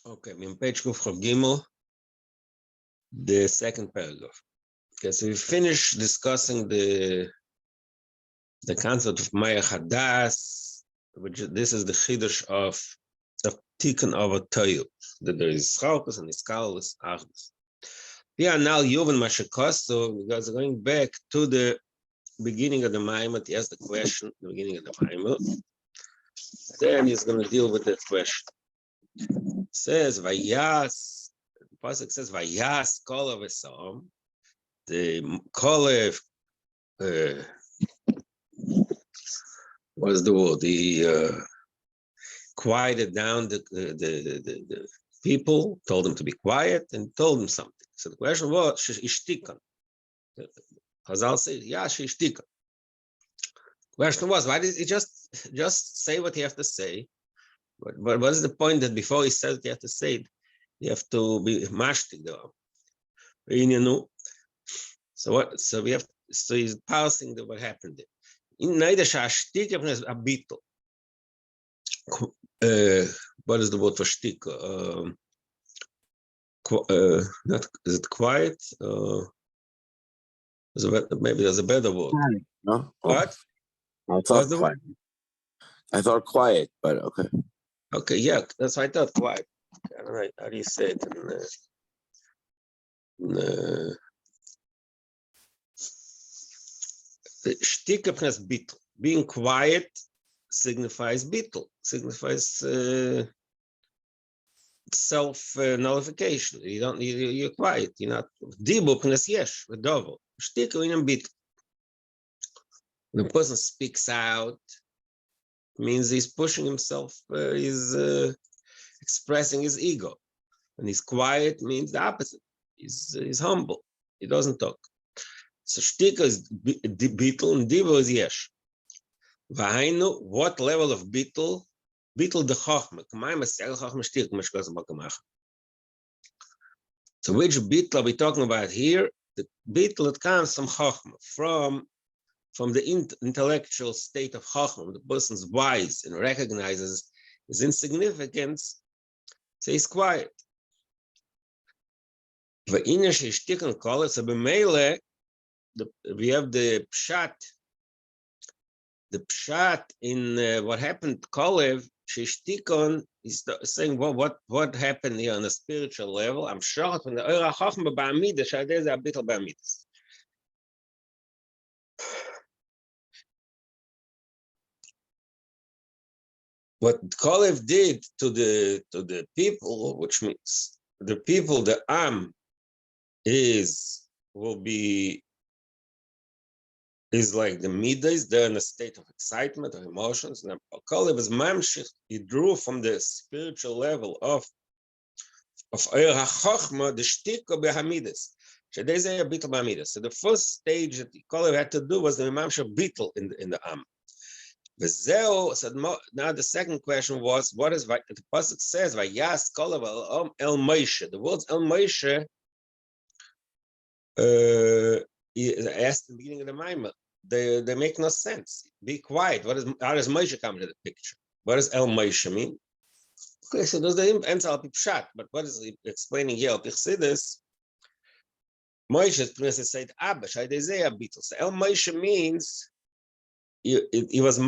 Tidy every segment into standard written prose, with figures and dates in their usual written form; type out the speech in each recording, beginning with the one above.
Okay, in page Kuf Gimel, the second paragraph. Okay, so we finished discussing the concept of Maya Hadas, which this is the Chiddush of Tikkun of a Toyu, that there is Chalkus and Iskalus Achdus. We are now Yuvan Mashakosto, because going back to the beginning of the Maimot, he asked the question, the beginning of the Maimot. Then he's going to deal with that question. It says, Vayas, the Pasuk says, Vayas Kolev Esom, the Kolev, what is the word? The quieted down the people, told them to be quiet, and told them something. So the question was, Ishtikan. Chazal said, yeah, Ishtikan. Question was, why did he just say what he have to say? But what is the point that before he says what he have to say, you have to be mashtik though? So what? So we have. So he's parsing what happened there. In neither shashtik is a bitl. What is the word for shtik? Not is it quiet? Maybe there's a better word. No. What? I thought quiet. I thought quiet, but okay. Okay, yeah, that's what I thought. Quiet. I don't know, how do you say it? The shtikapnes bitl. Being quiet signifies bitl. Signifies self nullification. You're quiet. You're not. Dibupnes yesh v'dovo. Shtika in bitl. When a person speaks out, means he's pushing himself. He's expressing his ego. When he's quiet, means the opposite. He's humble. He doesn't talk. So shtika is bitl and divo is yesh. Vahainu, what level of bitl? Bitl de chochma. So which bitl are we talking about here? The bitl that comes from chochma, from the intellectual state of chochma. The person's wise and recognizes his insignificance, so he's quiet. So we have the pshat. The pshat in what happened to Kolev, Shishtikon, is saying what happened here on a spiritual level. I'm sure from the Eura Chochma Ba'amidas, Shadez a bitl Ba'amidas. What Kolev did to the people, which means the people, the Am, is like the midas, they're in a state of excitement or emotions. And Kolev is mamshich, he drew from the spiritual level of Eir HaChochma, the shtika behamidas. So the first stage that Kolev had to do was the mamshich bitl in the Am. So now the second question was, what is the pasuk says? Vayas Kolev el Moshe. The words el Moshe asked in the beginning of the Maimah. They make no sense. Be quiet. How does Moshe come into the picture? What does El Moshe mean? Okay, so does the ends al pshat, but what is he explaining here? Al Pichsidis, Moshe said Abba, Shaydezeh Bitl. So El Moshe means he was.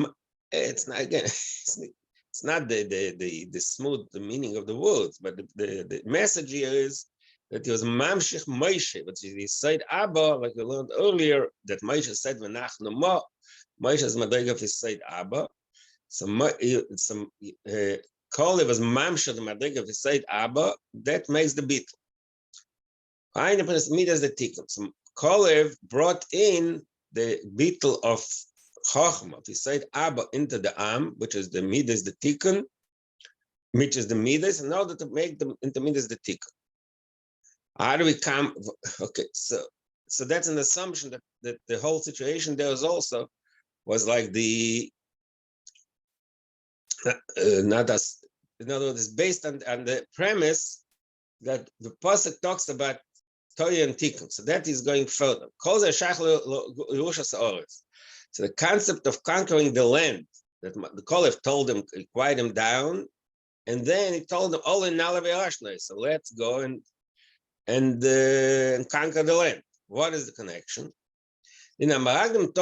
It's not again. It's not the smooth the meaning of the words, but the message here is that he was Mamshich Moshe, but he said Abba, like we learned earlier, that Moshe said V'nachnu ma. Moshe's madriga he said Abba. So Kolev was Mamshich the madriga he said Abba. That makes the bitl. Eine Prince Midas the tikkun. So Kolev brought in the bitl of Chochma. He said Abba into the Am, which is the Midas the tikkun, which is the Midas, in order to make them into Midas the tikkun. How do we come? Okay, so that's an assumption that the whole situation there was like the not as, in other words, it's based on the premise that the pasuk talks about Torah and Tikkun. So that is going further. So the concept of conquering the land that the Kolev told them, quiet them down, And then he told them, all in Nalav, so let's go and conquer the land. What is the connection? In the Maragdim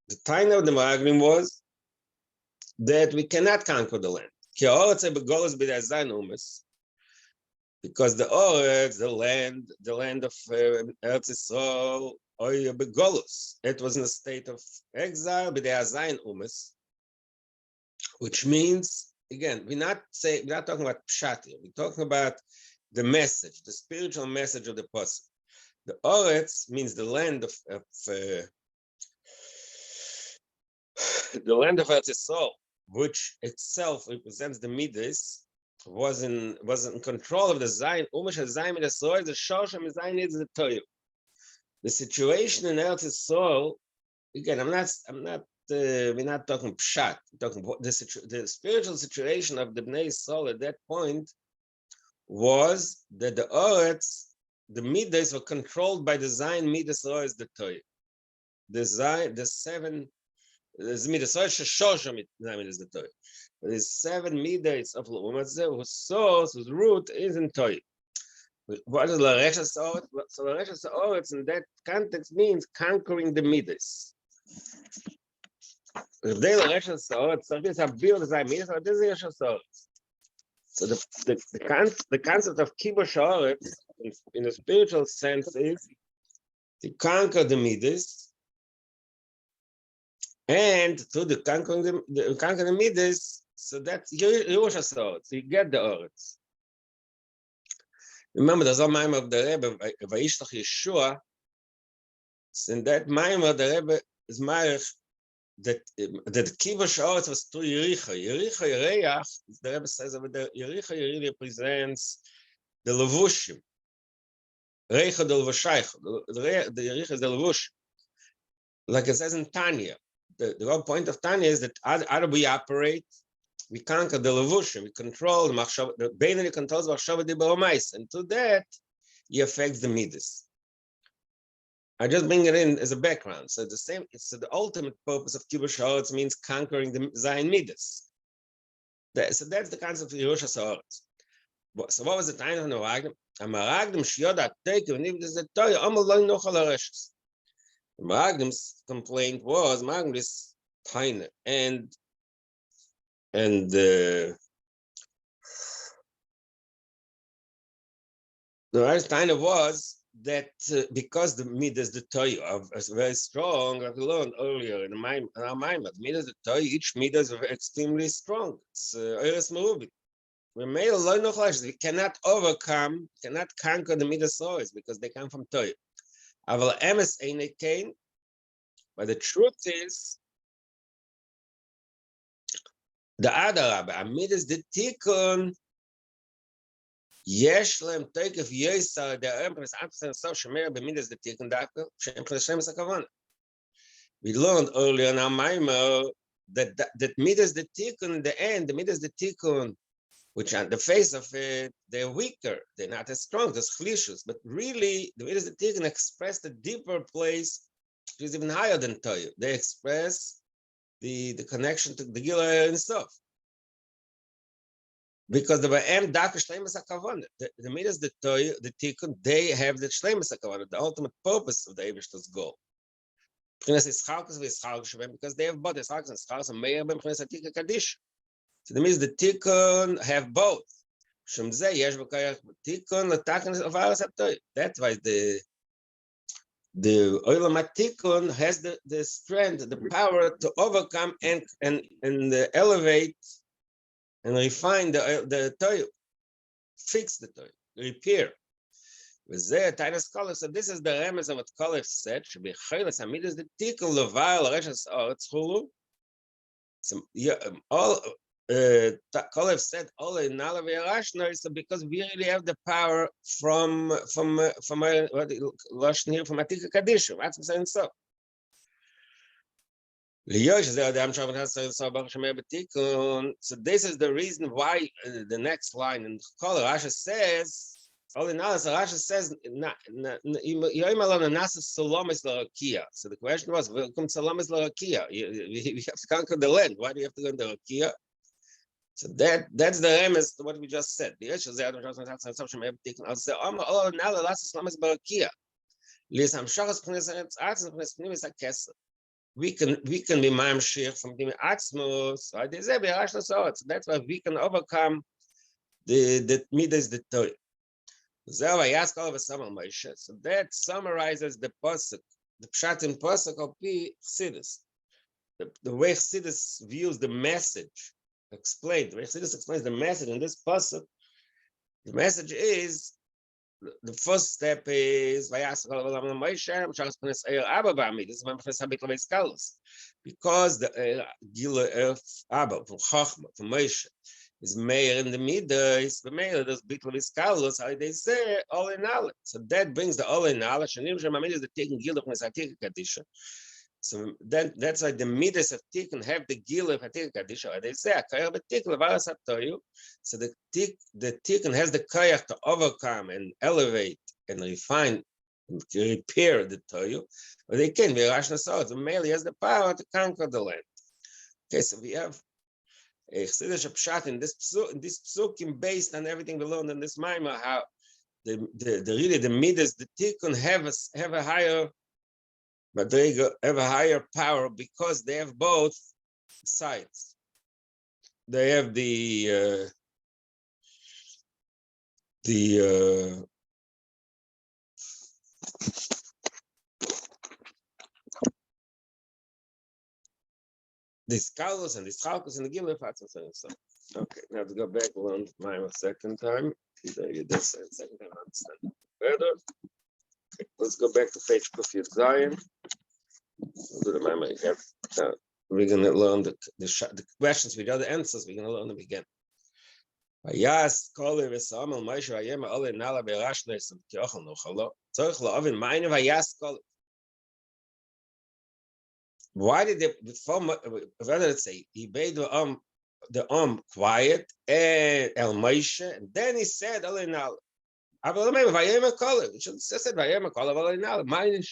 the time of the Maragdim was that we cannot conquer the land. Because the Oretz, the land of Eretz Yisrael, it was in a state of exile, but they are Zayin Umes, which means, again, we're not talking about Pshat here, we're talking about the message, the spiritual message of the Pasuk. The Oretz means the land of the land of Eretz Yisrael, which itself represents the Midas, was in control of the Zayin. Umesh Zayin Midas Roy, the Shosham Zayin is the Torah. The situation in Eretz Yisrael, again, we're not talking Pshat. We're talking the spiritual situation of the Bnei Yisrael at that point was that the Oretz, the Midas were controlled by the Zayin Midas Roy, the Torah. The Zayin, the seven. There's Midas Shosham is the Torah. There's 7 Midas of L'umatzeh whose source, whose root is in Torah. What is L'Reshas Oretz? So L'Reshas Oretz in that context means conquering the Midas. L'Dei L'Reshas Oretz, so this Abir L'Zay Midas, or this is Reshas Oretz. So the concept of Kibush Oretz in a spiritual sense is to conquer the Midas. And through the conquering the Midas, so that's Yerushas Oretz. So you get the Oretz. Remember, there's a mime of the Rebbe, Vayishlach Yeshua. So in that mime of the Rebbe is Marich that Kibush Oretz was through Yericha. Yericha Yereach, the Rebbe says over there, Yericha really represents the Levushim. Reicha del Vashaycha. The Yericha is the Levushim. Like it says in Tanya. The whole point of Tanya is that how do we operate? We conquer the levushim, we control the Beinani controls Machshava Dibur U'Mais, and to that, he affects the Midas. I just bring it in as a background. So the ultimate purpose of Kibush Haaretz means conquering the Zayin Midas. So that's the concept of Yerushas Haaretz. So what was the time of the Maragdim? A Maragdim Shioda Teiku, and if there's a Torah, Amal Lo Nochal HaReshus. Maragdim's complaint was Maragdim is tiny, and the right kind of was that because the midas the Torah is very strong, like we learned earlier in our Maimad, midas the Torah, each midas is extremely strong. It's Eres Merubi. We cannot conquer the midas always because they come from Torah. But the truth is, the Adarab, Amidas the Tikkun, Yeshlem Teikef Yesar, the Empress Amsterdam so Shemer Bemidas the Tikkun Dafka, Shempress Shemes HaKavan. We learned earlier in our Maimer that Midas the Tikkun, in the end, the Midas the Tikkun, which on the face of it, they're weaker, they're not as strong, there's chlishus, but really, the Midas the Tikkun express the deeper place, which is even higher than Torah. They express the connection to the Gila and stuff. Because the Ba'em Daka Shleimus HaKavanah, the Midas, the Torah, the Tikkun, they have the Shleimus HaKavanah, the ultimate purpose of the Eibishter's goal. Because they have both, Yitzchakus and Yitzchakus and Meir Ben B'chinas HaTikka Kaddish. So the Midas, the Tikkun have both. Shem Zeh Yesh B'Koyach Tikkun L'Takan of Aras HaTorah. That's why the Olam HaTikkun has the strength, the power to overcome and elevate and refine the Torah, fix the Torah, repair. So this is the remez of what Kolev said. The Tikkun Leval Reshas Oretz Chulu. All Kolev said all in Nalav Yerashna is because we really have the power from Lashon here from Atika Kadishu. That's what I'm saying so. So this is the reason why the next line in Kol Rasha says, all in all, Rasha says, so the question was, welcome Salamis Larakia. We have to conquer the land. Why do you have to go to Rakia? So that's the remes to what we just said. The issue is that we can be mamshir from the atzmos. That's why we can overcome the midas the toy. So that summarizes the pasuk, the pshat in pasuk of P Chassidus. The way Chassidus views the message explained. The way Chassidus explains the message in this pasuk. The message is the first step is because the gila of Abba from Chachma from Moshe is mayor in the midas. The mayor does bitl viskalus. How they say all in all. So that brings the all in all. Shanim shemamid is the taking gila from Satik Kadisha. So then that's why the midas of tikkun have the gila of Hatik Kadisha. They say akayach betikul varas haptoyu. So the tikkun has the kayach to overcome and elevate and refine and repair the toyu, but they can be rashna swords. The male has the power to conquer the land. Okay, so we have a chassidus pshat in this psukim based on everything we learned in this maimah. How the midas the tikkun have a higher madriga, have a higher power because they have both sides. They have the Kalos and the Chalkos and the Gilif. Okay, now to go back one a second time. Second time I understand it better. Okay, let's go back to page Kufiyat Zion. We'll do the Maimah again. Now we're going to learn the questions with the answers. We're going to learn them again. Yes, Koli v'Samel Moshe Vayema Ole Nala Berashnes Kiochel Nochalo. Tzorich La'ovin Ma'ine Vayas Koli. Why did they, whether it's say he made the quiet and El Moshe, and then he said Ole Nala. Avalame Vayema Koli. He should have said Vayema Koli Ole Nala. Mine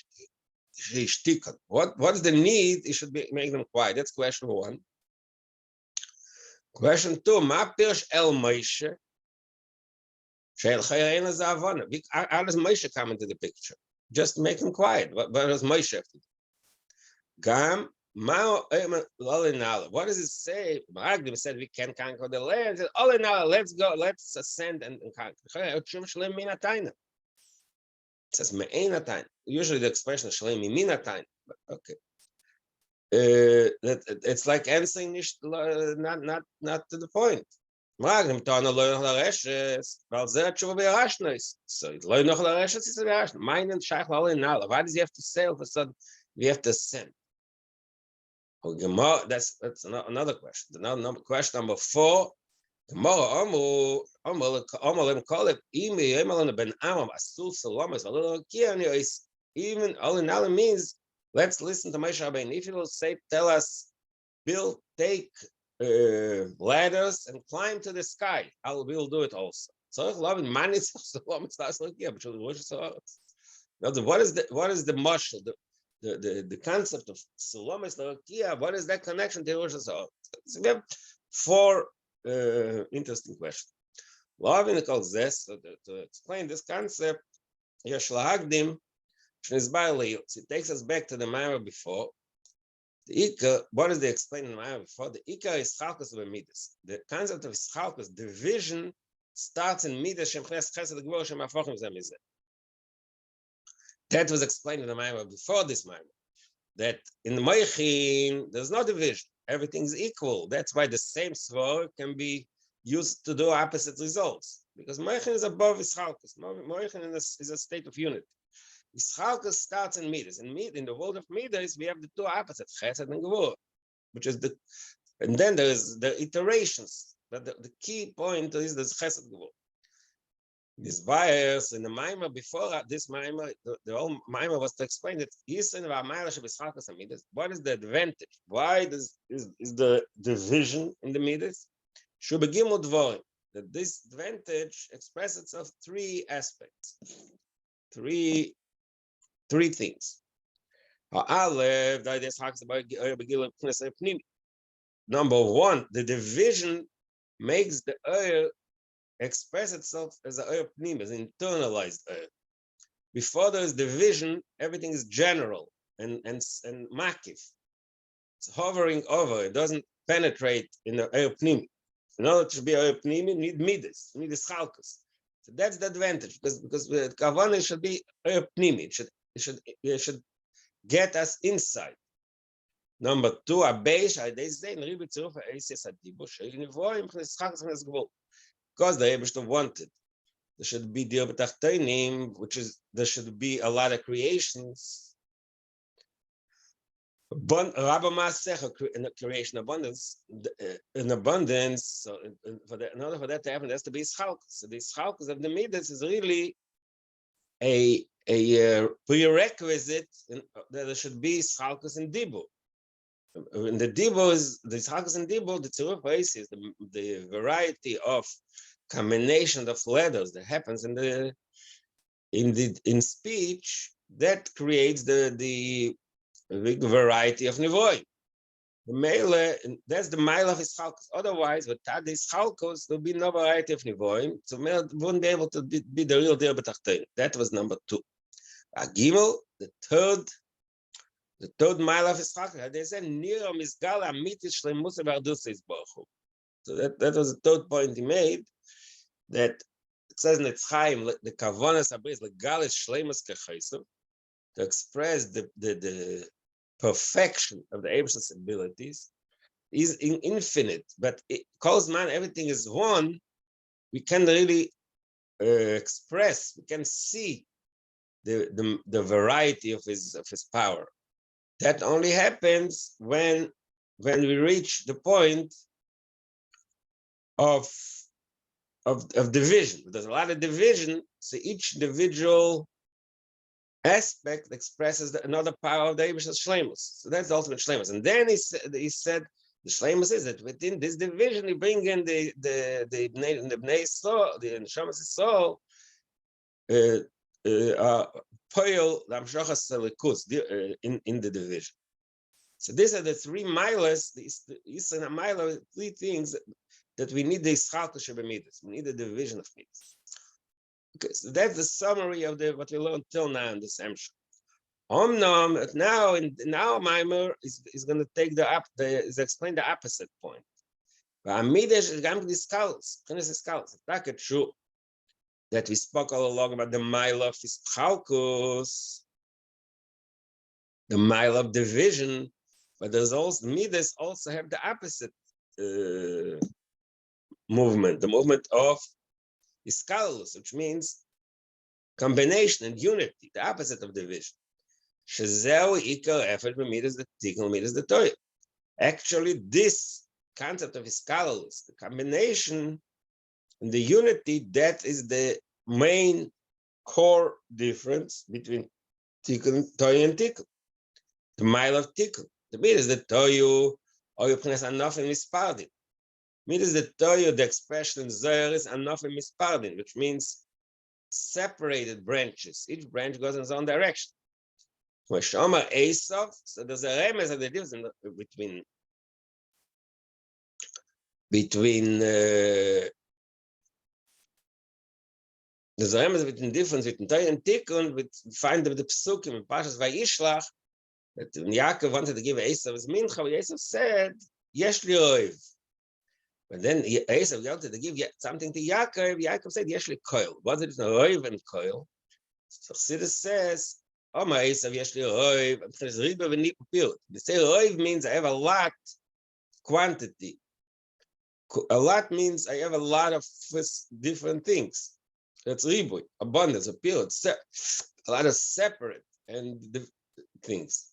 shtikan. What is the need? He should make them quiet. That's question one. Question two, Ma Pirsh El Moshe. How does Moshe come into the picture? Just make him quiet. What does Moshe have to do? Gam, what does it say? Magdim said we can conquer the land. Let's go, let's ascend and conquer. It says Me'enatain. Usually the expression is Shalem Minatain. Okay. It's like answering not to the point. So why does he have to say all of a sudden we have to ascend? That's another question. Another question number 4. Even all in all means let's listen to Moshe Rabbeinu. If he will say, tell us, Bill, take ladders and climb to the sky, we'll do it also. So what is the marshal, the concept of Salomis Larakia? What is that connection to Rosh Hashanah? So we have 4 interesting questions. To explain this concept, it takes us back to the Mara before. The Ikar, what is they explain in the Mara before? The Ikar is Chalkos of Midas. The concept of Chalkos, division, starts in Midas. That was explained in the Mara before this Mara. That in the Moichin, there's no division. Everything's equal. That's why the same Svar can be used to do opposite results. Because Moichin is above Chalkos. Moichin is a state of unity. Ischalkus starts in Midas. In the world of Midas, we have the 2 opposites, Chesed and Gevurah, which is and then there is the iterations. But the key point is the Chesed Gevurah. This bias in the Maimah before this Maimah, the whole Maimah was to explain that what is the advantage? Why is the division in the Midas? That this advantage expresses itself 3 aspects. 3 things. Number 1, the division makes the oil express itself as an oil pnim, as an internalized oil. Before there is division, everything is general and makif. It's hovering over. It doesn't penetrate in the oil pnim. In order to be oil pnim, you need midas, you need the chalkus. So that's the advantage, because the kavanah should be oil pnim. It should get us inside. Number two, because the Rebbe wanted, there should be dir b'tachtenim, which is there should be a lot of creations. Creation abundance, in abundance. So in order for that to happen, there has to be ischalkus. So the ischalkus of the midas is really a prerequisite that there should be ischalkus in dibur. In the dibur is the ischalkus in dibur. The tzuruf is the variety of combination of letters that happens in speech that creates the big variety of nivoim. The mele, that's the mile of ischalkus. Otherwise, without the ischalkus, there'll be no variety of nivoim. So mele wouldn't be able to be the real dir b'tachtein. That was number two. Agimel, the third mile of ischalkus. They said nira misgal amitis shleimus v'ardus baruch. So that was the third point he made. That it says in Etzchaim, the kavanas abris legalis shleimus kechaysev, to express the perfection of the Eibus's abilities is infinite, but it calls man everything is one. We can really express, we can see the variety of his power. That only happens when we reach the point of division. There's a lot of division, so each individual aspect expresses another power of the Eibus's shleimus. So that's the ultimate shleimus. And then he said the shleimus is that within this division you bring in the bnei soul, the neshamas soul, poil lamshachas selikus in the division. So these are the three milas. The Yisrael milah, three things that we need the ischalkus shebemidas. We need the division of midas. Okay, so that's the summary of what we learned till now in this Emshel. Omnam, now in our mimer is going to take is explain the opposite point. Midas is going to be skulls. It's true that we spoke all along about the mile of ischalkus, the mile of division, but there's also midas also have the opposite movement, the movement of iskalus, which means combination and unity, the opposite of division. Actually, this concept of iskalus, the combination and the unity, that is the main core difference between tikkun, toy, and tikkun. The mile of tikkun. The bit is the toyu, or you pronounce enough in mispardin. Midas the toyu, the expression in Zohar is enough in mispardin, which means separated branches. Each branch goes in its own direction. So there's a remez of the difference there's a remez between difference between Torah and Tikkun. We find the psukim in Parshas Vayishlach that when Yaakov wanted to give Esav his mincha, Esav said, "Yesh li oiv." But then Esav wanted to give something to Yaakov. Yaakov said, "Yesh li koil." Was it an oiv and koil? So Chassidus says, "Oh my Esav, yesh li oiv." They say oiv means I have a lot quantity. A lot means I have a lot of different things. That's riboy, abundance, appeal. It's a lot of separate and things.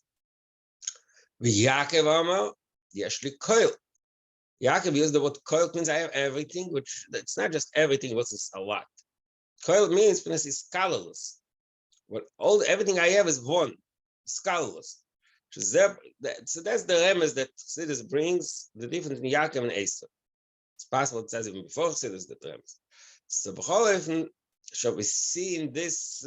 Yaakov Amar, yesh li koil. Yaakov used the word koil, means I have everything, which it's not just everything, but it's a lot. Koil means it's colorless. Everything I have is one, it's colorless. So that's the remez that Chassidus brings, the difference between Yaakov and Esav. It's possible it says even before Chassidus the remez. So b'chol shall we see in this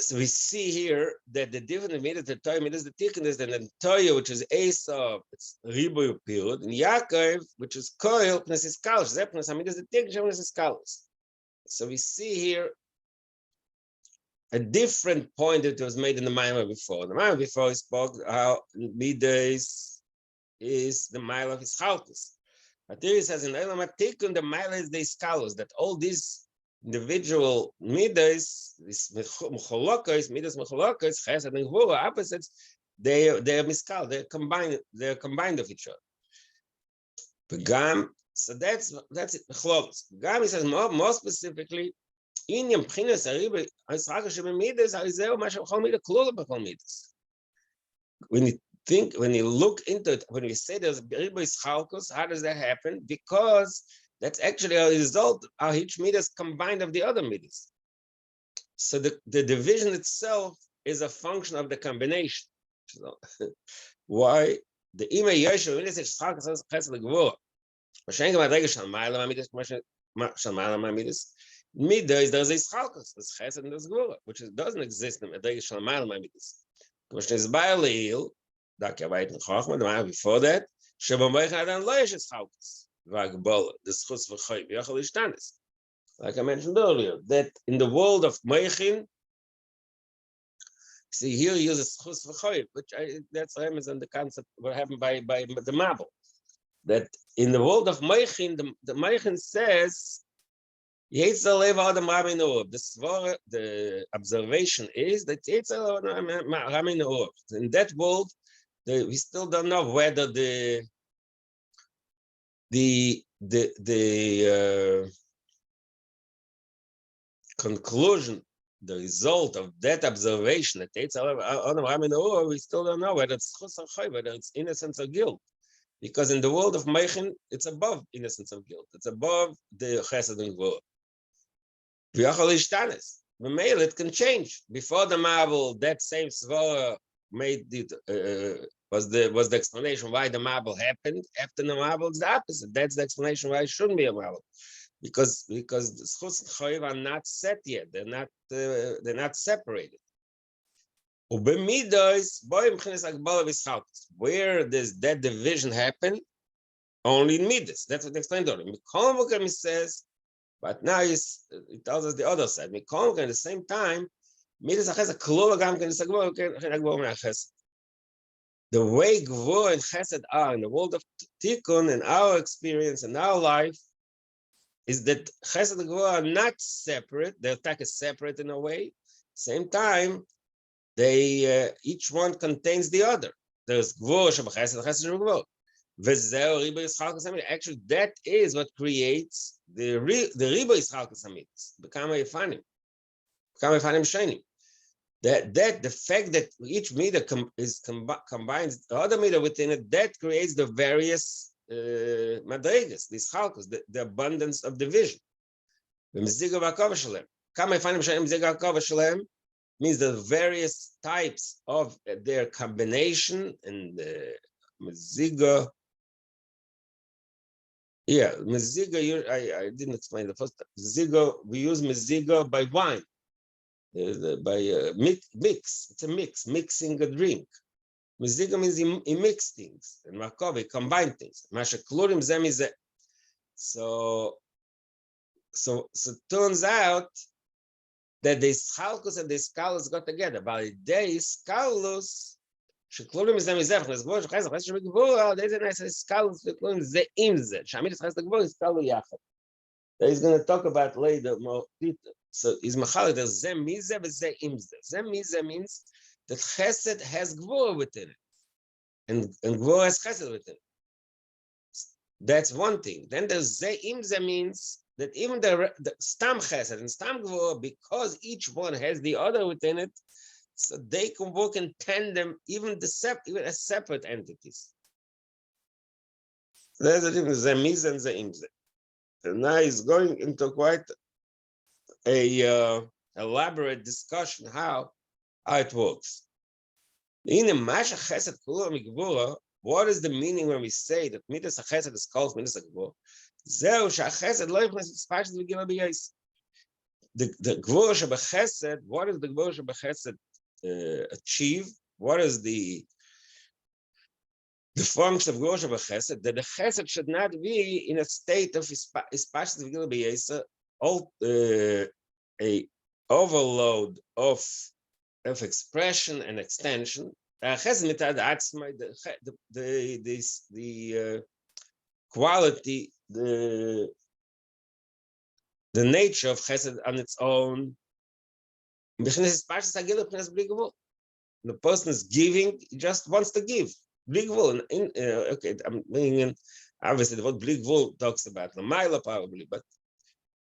So we see here that the difference between the Torah is the tikkun is the Torah, which is Esau, it's Riboy period, and Yaakov, which is Koil, Pnes is Kalus. That Pnes Hamid is the tikkun, Pnes is Kalus. So we see here a different point that was made in the Maimah before. The Maimah before he spoke how Midas is the mile of his Chalkus. But here he says in Elam HaTikkun, the mile is the Iskalus, that all these individual midas, this mecholokos, midas mecholokos, chesed and gvura, opposites, they are miskal, they're combined of each other. Pagam, so that's it. Mecholokos. Pagam, he says more specifically, in yom pchinas ariba, Yisrael shem midas, harizeu mashem chol midas, klula b'chol midas. When you look into it, when we say there's riba Yisraelkus, how does that happen? Because that's actually a result of each midas combined of the other midas. So the division itself is a function of the combination. So, why? The imay yosher midas is chalkas as chesed legvura. Mashenka madrega shal ma'ala midas, shal ma'ala midas. Midas there's a chalkas, there's chesed and there's gvura, which doesn't exist in madrega shal ma'ala midas. Because there's ba'aleil, that kavayit in chachma, the ma'ala before that, shebamoich adan lo yesh chalkas. Like I mentioned earlier, that in the world of Meichin, see here he uses chus v'choy, which that's Ramazan the concept what happened by the Mabel. That in the world of Meichin, the Meichin says, the observation is that in that world, we still don't know whether the conclusion, the result of that observation, that we still don't know whether it's chus or choy, whether it's innocence or guilt. Because in the world of Meichin, it's above innocence or guilt. It's above the chesed and gvura. It can change. Before the Mabel, that same svara made it was the explanation why the Mabel happened. After the Mabel, it's the opposite. That's the explanation why it shouldn't be a Mabel, because the schus and choiv are not set yet. They're not separated. Where does that division happen? Only in midas. That's what they explained earlier. He says, but now it tells us the other side. At the same time, the way Gvur and Chesed are in the world of Tikkun, in our experience, in our life, is that Chesed and Gvur are not separate. Their attack is separate in a way. Same time, they each one contains the other. There's Gvur, Chesed, Chesed, Gvur. Actually, that is what creates the Riba Yisraelkus Amitis. Bekama Yifanim Shainim. That the fact that each meter combines the other meter within it, that creates the various madregas, these chalkos, the abundance of division. Means the various types of their combination and meziga. Yeah, meziga. I didn't explain the first time. Meziga, we use meziga by wine. By mix, it's a mix, mixing a drink. Meziga means he mix things, and Markov he combine things. Mashaklurim zem is so turns out that the Schalkus and the Skalus got together. By the Skalus, Shaklurim zem is zeh. Let's go. Chayz Gvura. There's a nice Skalus. Shaklurim ze imze. Shamit Chayz Gvura Skalu Yachad. That he's going to talk about later more detail. So is machal there's zem mize v'zeh imze. Zem mize means that chesed has gvura within it, and gvura has chesed within it. That's one thing. Then there's zeh imze means that even the stam chesed and stam gvura, because each one has the other within it, so they can work in tandem, even as separate entities. There's a difference. Zeh mize and zeh imze. And now he's going into quite a elaborate discussion how it works. What is the meaning when we say that midas chesed is called midas gvura? the Gvura Shebechesed, what does the Gvura Shebechesed achieve? What is the function of Gvura Shebechesed? That the Chesed should not be in a state of Ispashas V'Gila B'Yesa, a overload of expression and extension. The quality, the nature of Chesed on its own. The person is giving, he just wants to give. Okay, I'm bringing in, obviously, what Bli Gvul talks about, Lamaila probably, but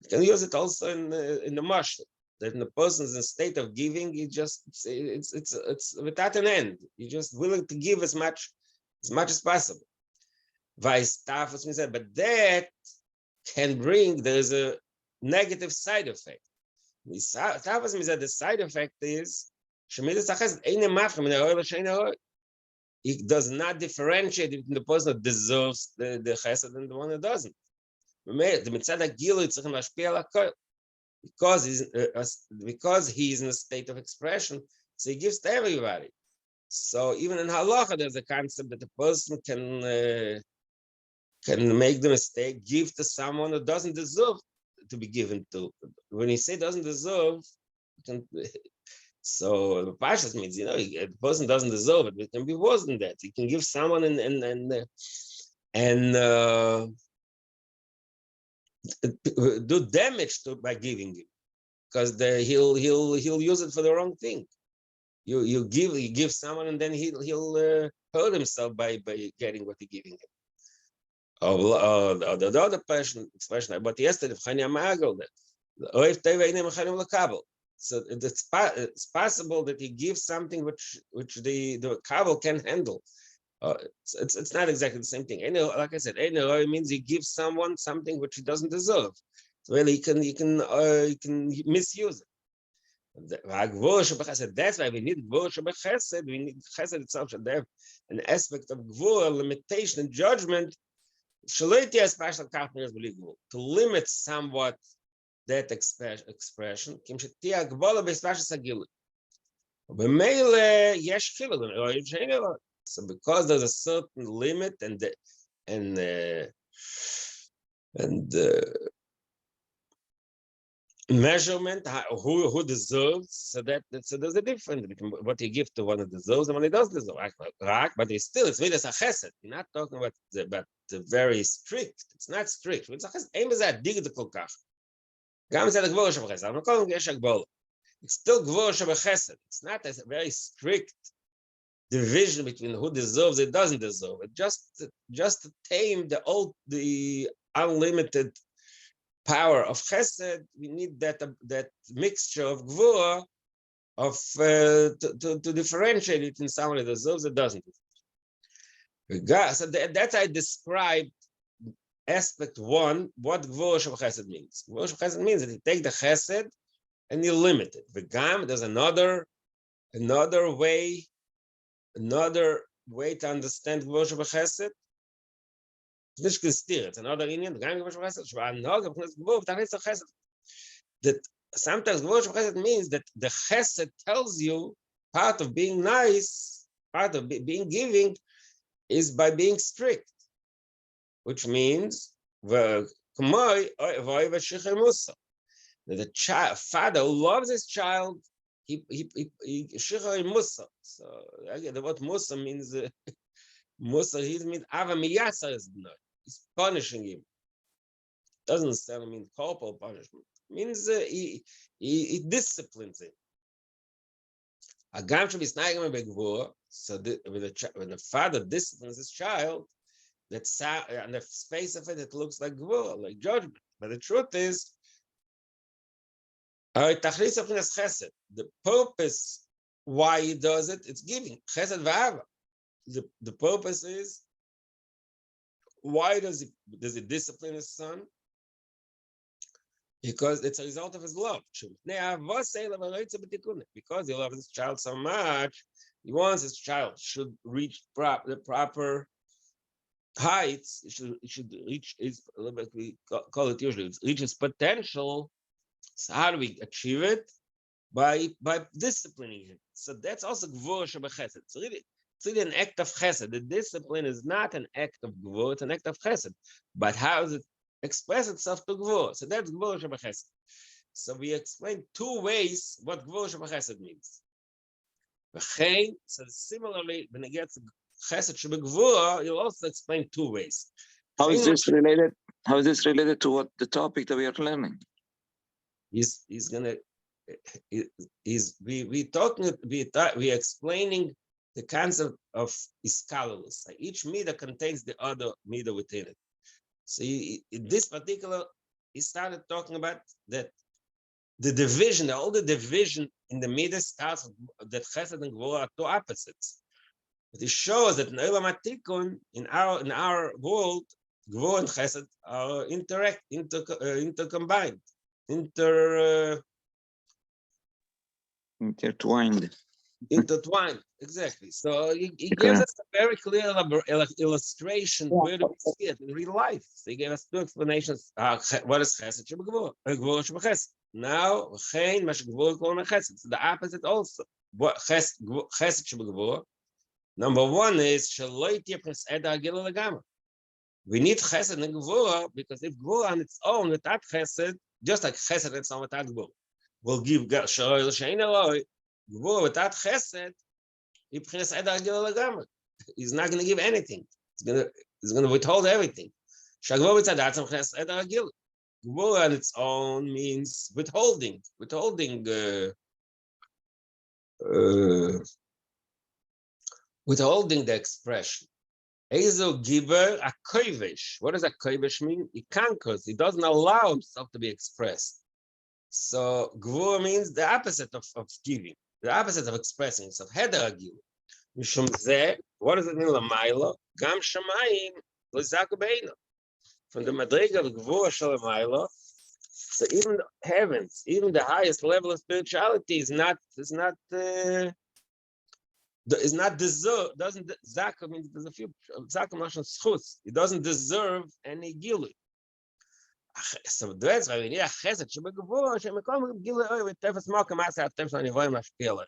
you can use it also in the marshal. That when the person is in a state of giving, he just it's without an end. You're just willing to give as much as possible. But that can bring, there's a negative side effect. The side effect is it does not differentiate between the person that deserves the chesed and the one that doesn't. Because he's in a state of expression, so he gives to everybody. So even in halacha, there's a concept that a person can make the mistake, give to someone that doesn't deserve to be given to. When you say doesn't deserve, so the pashas means, the person doesn't deserve it. It can be worse than that. You can give someone and do damage by giving him, because he'll use it for the wrong thing. You give someone, and then he'll hurt himself by getting what you're giving him. The other expression about yesterday, so it's possible that he gives something which the kabel can handle. It's not exactly the same thing. Like I said, it means he gives someone something which he doesn't deserve. So really, he can misuse it. That's why we need Gvura Shebechesed. We need Chesed itself should have an aspect of Gvura, limitation, and judgment, to limit somewhat that expression. So because there's a certain limit and measurement, who deserves, so there's a difference between what you give to one who deserves and one who doesn't deserve. But it's Vedas a chesed. You're not talking about the very strict. It's not strict. It's a chesed. It's still Gvura Shebechesed. It's not a very strict division between who deserves and doesn't deserve it. Just to tame the unlimited power of Chesed, we need that mixture of Gvura to differentiate it in someone that deserves and doesn't. So that's I described aspect one, what Gvura Shebechesed means. Gvura Shebechesed means that you take the Chesed and you limit it. There's another way to understand Gvura Shebechesed. It's another Indian. That sometimes Gvura Shebechesed means that the Chesed tells you part of being nice, part of being giving, is by being strict, which means that the father who loves his child, he shiur musa. So again, the word musa means musa. He means ava miyasa is not. He's punishing him. Doesn't necessarily mean corporal punishment. It means he disciplines him. Agam should be snagging by Gvura. So when the father disciplines his child, that's on the face of it, it looks like Gvura, like judgment. But the truth is, the purpose why he does it, it's giving. Chesed v'ava. The purpose is, why does he discipline his son? Because it's a result of his love. Because he loves his child so much, he wants his child should reach the proper heights. It should reach we call it usually, reach its potential So how do we achieve it? By disciplining him. So that's also gvur shebechesed. It's really an act of chesed. The discipline is not an act of gvur, it's an act of chesed. But how does it express itself to gvur? So that's gvur shebechesed. So we explain two ways what gvur shebechesed means. So similarly, when it gets chesed shebegvur, you'll also explain two ways. How is this related? How is this related to what the topic that we are learning? He's gonna. We explaining the concept of iskalus. Each midah contains the other midah within it. So in this particular, he started talking about that the division, all the division in the midah starts that chesed and gvura are two opposites. But it shows that in Olam HaTikun, in our world, gvura and chesed are intercombined, intertwined. Intertwined, exactly. So he gives us a very clear illustration where do we see it in real life. So he gave us two explanations. What is chesed shebegvura? Gvura shebechesed. Now, chein mashgvura kol mechesed. It's the opposite also. What chesed shebegvura? Number one is shaloi tipres eda agila legama. We need chesed and gvura because if gvura on its own without chesed, just like chesed on its own without gvura, will give shaloi shein eloi. Gvura without chesed, he's not going to give anything. He's going to withhold everything. Gvura on its own means withholding the expression. Ezo giver a koivish. What does a koivish mean? He conquers. He doesn't allow himself to be expressed. So gvura means the opposite of giving. The opposite of expressing himself. Heder agil. Mishum zeh, what does it mean? Lamaila, gam shamayim, l'zaku beina. From the madriga of gvura shalamayla, so even the heavens, even the highest level of spirituality is not deserve. Doesn't zaka means there's a few zaka mashon schus. It doesn't deserve any gilui. So that's why we need a chesed shebegvura shemekom gilui with tefes malkam asa tefes anivoyim lashpila.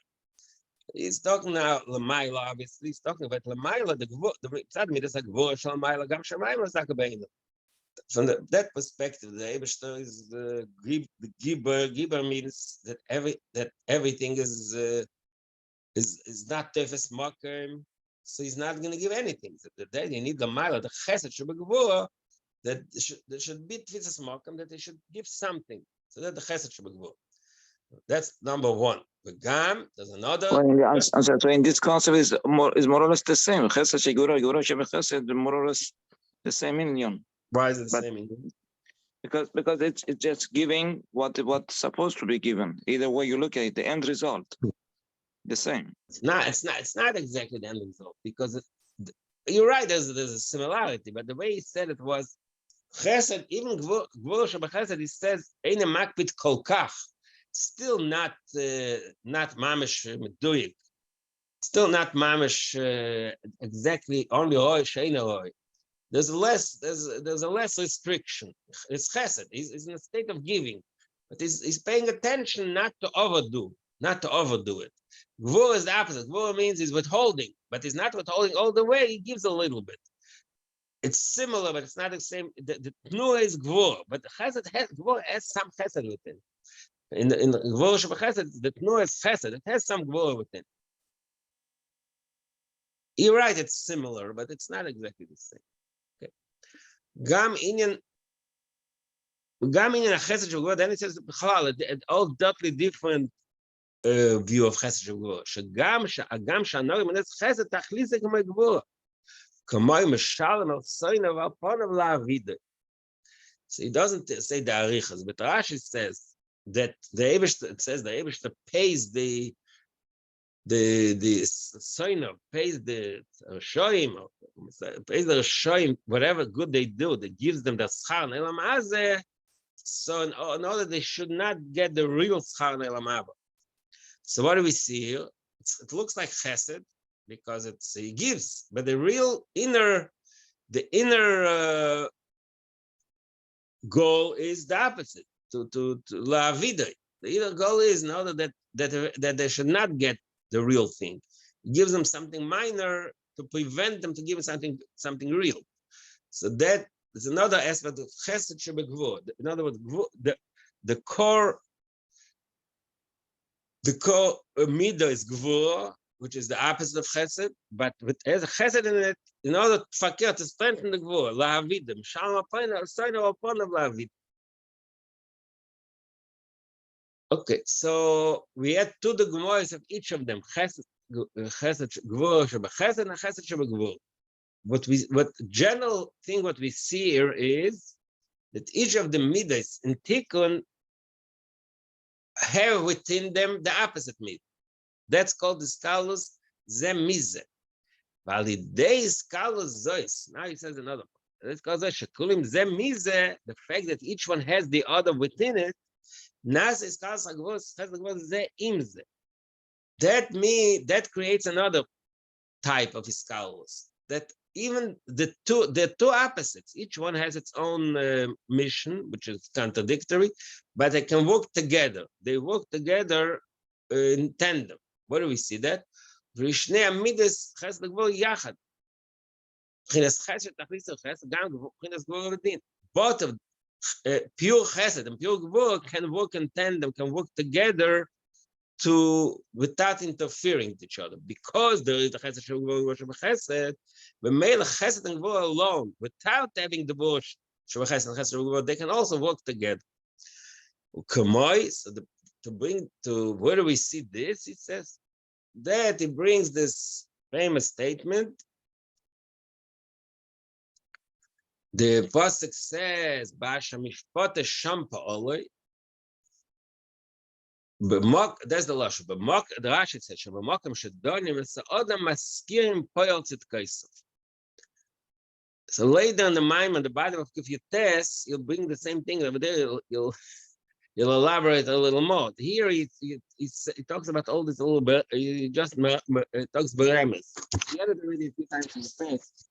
He's talking now Lamaila, obviously. He's talking about Lamaila, the tzad midas hagvura shel Lamaila gam shamayim l'zaka beina. From that perspective, the Eibishter is the giber. Giber means that everything is not tefes makom, so he's not going to give anything. So then you need Lamaila, the chesed shebegvura, that there should be tefes makom, that they should give something. So that the chesed shebegvura. That's number one. The gam, there's another. So in this concept is more or less the same. Chesed shegvura, gvura shebechesed, more or less the same union. Why is it the same union? Because it's just giving what's supposed to be given. Either way you look at it, the end result, the same. It's not exactly the end result because you're right. There's a similarity, but the way he said it was chesed. Even gvura shebechesed, he says eine makpid kol kach. Still not mamish meduyik. Still not mamish exactly only roy sheina roy. There's a less restriction. It's chesed. He's in a state of giving, but he's paying attention not to overdo it. Gvura is the opposite. Gvura means he's withholding, but he's not withholding all the way. He gives a little bit. It's similar, but it's not the same. The tnua is gvura, but gvura has some chesed within. In the gvura shebechesed, the tnua is chesed. It has some gvura within. You're right. It's similar, but it's not exactly the same. Okay. Gam inyan a chesed shebegvura. Then it says all totally different view of chesed shebegvura. Shagam shanori menes chesed tachlis k'may gvura. K'may mishalem al soinav al ponav la'avida. So he doesn't say the arichas, but Rashi says that the Eibishter pays the soinav, pays the Rishoyim, whatever good they do, that gives them the schar ne'elam hazeh. So in order they should not get the real schar ne'elam haba. So what do we see here? It looks like chesed because he gives, but the real inner goal is the opposite. la'avidai. The either goal is in order that they should not get the real thing. It gives them something minor to prevent them to give something real. So that is another aspect of chesed shebegvur. In other words, the core midah is gvur, which is the opposite of chesed, but with as chesed in it, in order to strengthen the gvur, la'avidim, shalom apayna, sayna upon of la'avid. Okay, so we had two the Gemaras of each of them, chesed gvur shebechesed and chesed shebegvur. What general thing what we see here is that each of the midas in Tikkun have within them the opposite mid. That's called the scalus zemize. Validei scalus zois. Now he says another one. That's called shekulim zemize. The fact that each one has the other within it. Nas is scalus agvos ze imze. That creates another type of scalus. That even the two opposites, each one has its own mission, which is contradictory, but they can work together. They work together in tandem. Where do we see that? Both of pure chesed and pure gvur can work in tandem, can work together without interfering with each other, because there is the chesed shebechesed, but male chesed and gvur alone, without having the bush shebechesed and chesed shebegvur, they can also work together. So to where do we see this? It says that it brings this famous statement. The pasuk says, "Ba'asha mishpate shampa oloi." That's the lashon. But the Rashi says, "Shebamakom shedonim esaodam maskirim poyel tzidkeisav." So later in the mime on the bottom of Kufyates, you'll bring the same thing over there. You'll elaborate a little more. Here he talks about all this a little bit. He just talks beremes. He had it already a few times in the past.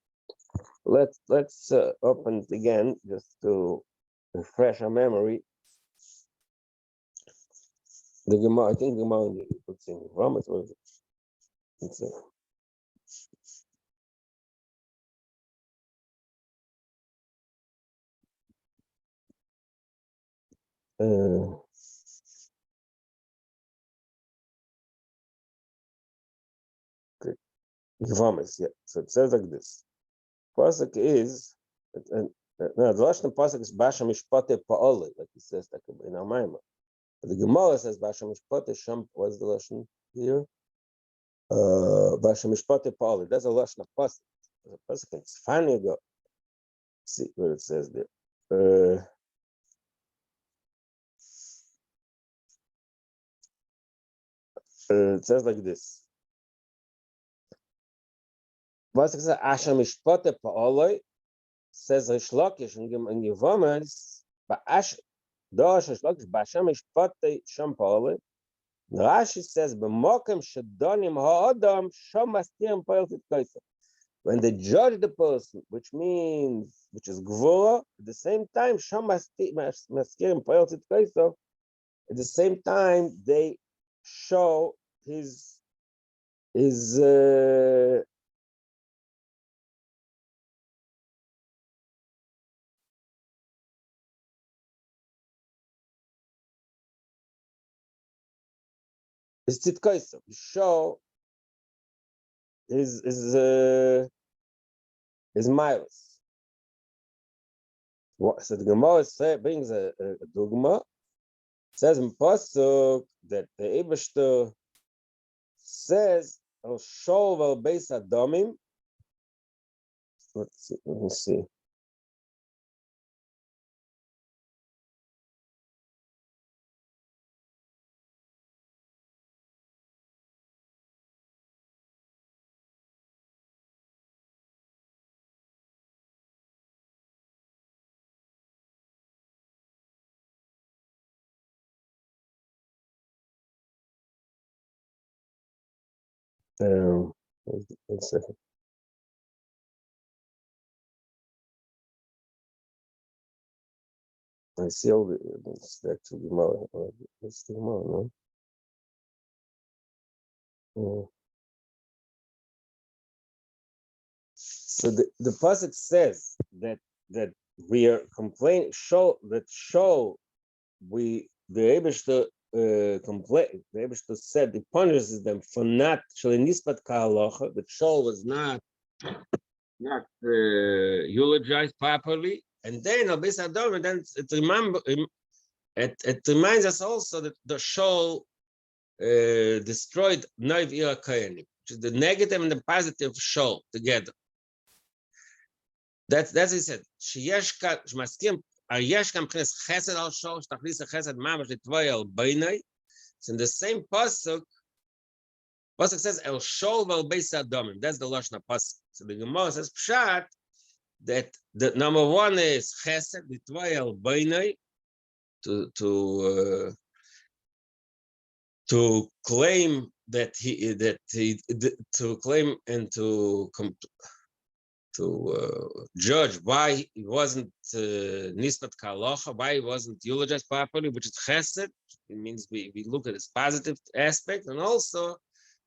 Let's open it again just to refresh our memory. The Gemara, I think the Gemara puts in Romans. What is it? It's Romans, yeah. So it says like this. Pasuk is, no, the lashon pasuk is Basha Mishpate Pa'oli, like he says in our Maimah. The Gemara says Basha Mishpate Sham. What's the lashon here? Basha Mishpate Pa'oli. That's a lashon of pasuk. The pasuk it's finally go. See what it says there. It says like this. Pasuk says Asha Mishpate Pa'oli. Says Rish Lakish in Yevomas, Ba'ash Dosh Rish Lakish Ba'ashem Mishpate Sham Pa'oli. Rashi says B'mokem Shedonim Ha'adam Sham Maskirim Poel Tzidkeisav. When they judge the person, which is Gvura, at the same time Sham Maskirim Poel Tzidkeisav. At the same time they show his tzidkeisav, show his miles. So the Gemara brings a dogma. Says in pasuk that the Eibishter says al shol val beis adamim. Let me see. One second. I see all the back to the Gemara. Let's the Gemara, no? Yeah. So the pasuk says that we are complaining. Show we the able to complain. The able to said he punishes them for not shalinispat kahalacha. The show was not eulogized properly, and then and then it reminds us also that the show destroyed Noiv Ira Koyanim, which is the negative and the positive show together. That's he said. Sheyeshka shmaskim ayeshkam chines chesed al show shtachlis chesed mamash litvay al beinay. It's in the same pasuk. Pasuk says el shol vel beis adomim. That's the lashon pasuk. So the Gemara says pshat that the number one is chesed litvay al beinay to claim that he to claim and to judge why he wasn't nisbat kalacha, why he wasn't eulogized properly, which is chesed. It means we look at its positive aspect, and also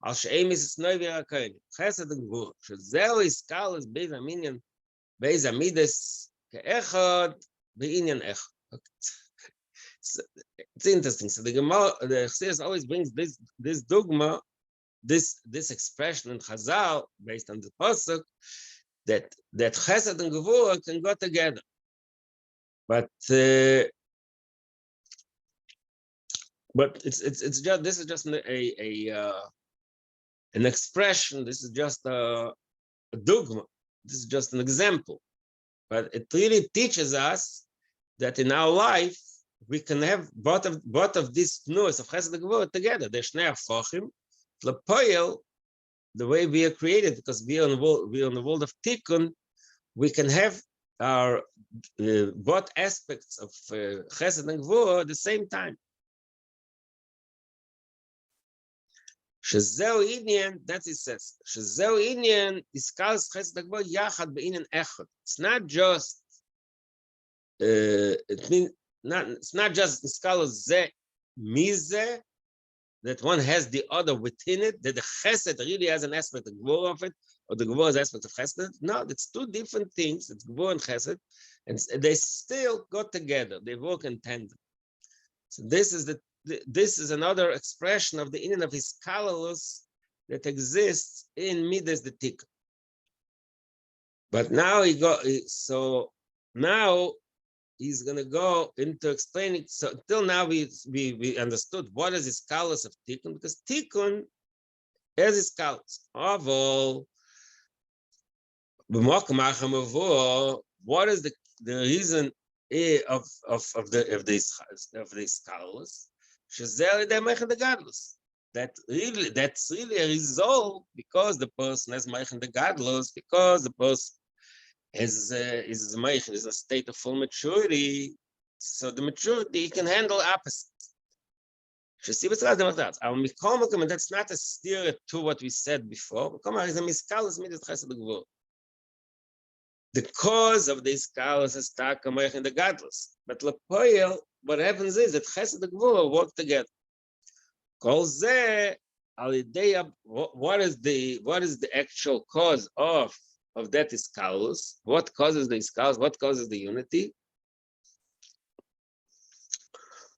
al she'emis is noiv yakayin chesed and gvur shezel is kalas beis amidas keechad beinyan echad. It's interesting. So the Gemara, the Chassidus always brings this dogma, this expression in Chazal based on the pasuk that Chesed and Gevurah can go together, but it's just this is just an expression. This is just a dogma. This is just an example, but it really teaches us that in our life we can have both of these pnuos of Chesed and Gevurah together. They're shnei hafachim, lepoyel, the way we are created, because we are on the world of Tikkun. We can have our both aspects of Chesed and Gevurah at the same time. Shezeu inyan, that it says. Shezeu inyan iskals Chesed and Gevurah yachad beinyan echad. It's not just. It means. It's not just iskalos ze mize that one has the other within it, that the chesed really has an aspect of gvurah of it, or the gvurah has aspect of chesed. No, it's two different things. It's gvurah and chesed, and they still go together. They work in tandem. So this is another expression of the inyan of iskalos that exists in midas the tikkun. But now now he's going to go into explaining. So until now we understood what is the iskalos of tikkun, because tikkun is iskalos. Aval, what is the reason of the iskalos? That's really a result because the person has meichen the gadlos, because the person is a state of full maturity, so the maturity can handle opposites. And that's not a steer to what we said before. The cause of the iskalos is takamech in the godless, but lepoyel, what happens is that chesed and gvurah work together. What is the actual cause of that iskalos? What causes the iskalos? What causes the unity?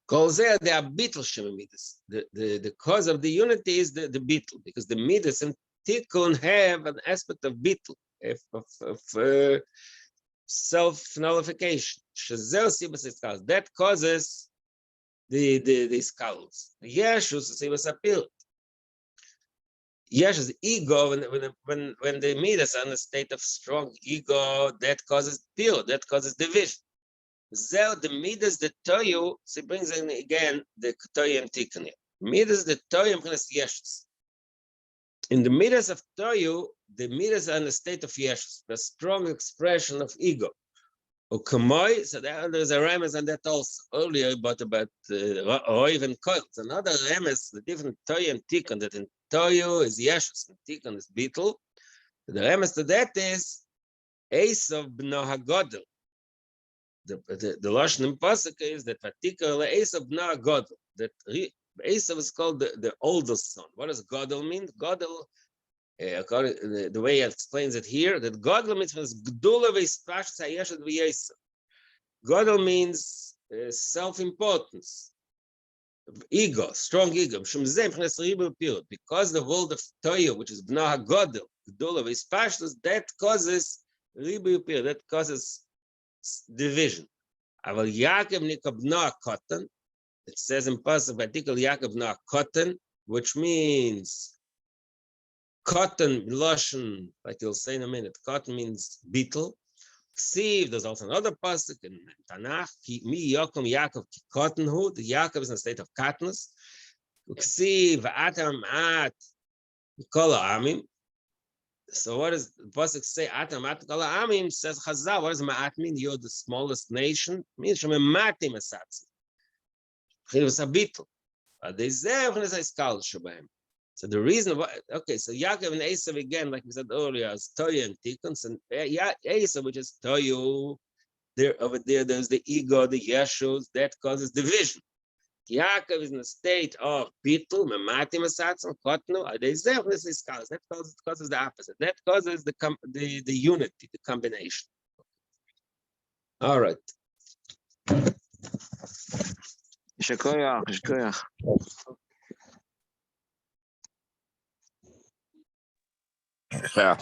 The cause of the unity is the bittul, because the midas and tikkun have an aspect of bittul, of self-nullification. That causes the iskalos. Yeshus sibas apil. Yes, ego, when the midas are in a state of strong ego, that causes pure, that causes division. Zel, the midas, the toyu, so he brings in again the toyu and tikkun. Midas, the toyu, yeshus. In the midas of toyu, the midas are in a state of yeshus, the strong expression of ego. Ukamoi, so there's a remes on that also earlier, but about Roiv and Koil. It's another remes, the different toyu and tikkun, that in toyu is yeshus, and tikkun is bittul. The remes to that is Esav b'no hagodel. the lashon in pasuk is that Vatikar le'esav bna Gadol, that Esav is called the oldest son. What does Gadol mean? Gadol, according the way he explains it here, that Gadol means Gdula v'Ispashus hayeshet v'Yesef. Gadol means self-importance, ego, strong ego. Because the world of Toya, which is Bnei HaGadol, Gdula v'Ispashus, that causes ribu pir, that causes division. Aval Yaakov nika bna Katan. It says in Pasuk, Vatikal Yaakov na Katan, which means cotton, lashon, like you'll say in a minute. Cotton means beetle. Ksiv, there's also another pasuk in Tanakh. Mi Yakom Yaakov ki cotton hood. Yaakov is in a state of katnus. Ksiv atam at kol amim. So what does the pasuk say? Atam at kol amim, says Chazal. What does ma'at mean? You're the smallest nation. It means from a matim asatzi. It's a beetle. So the reason why, okay, so Yaakov and Esav again, like we said earlier, is Toya and Tikkun, and Esav, which is Toyu, there over there, there's the ego, the Yeshus, that causes division. Yaakov is in a state of beetle, Memati Masatzim, Kotnu, that causes the opposite. That causes the unity, the combination. All right. Shkoyach. Yeah.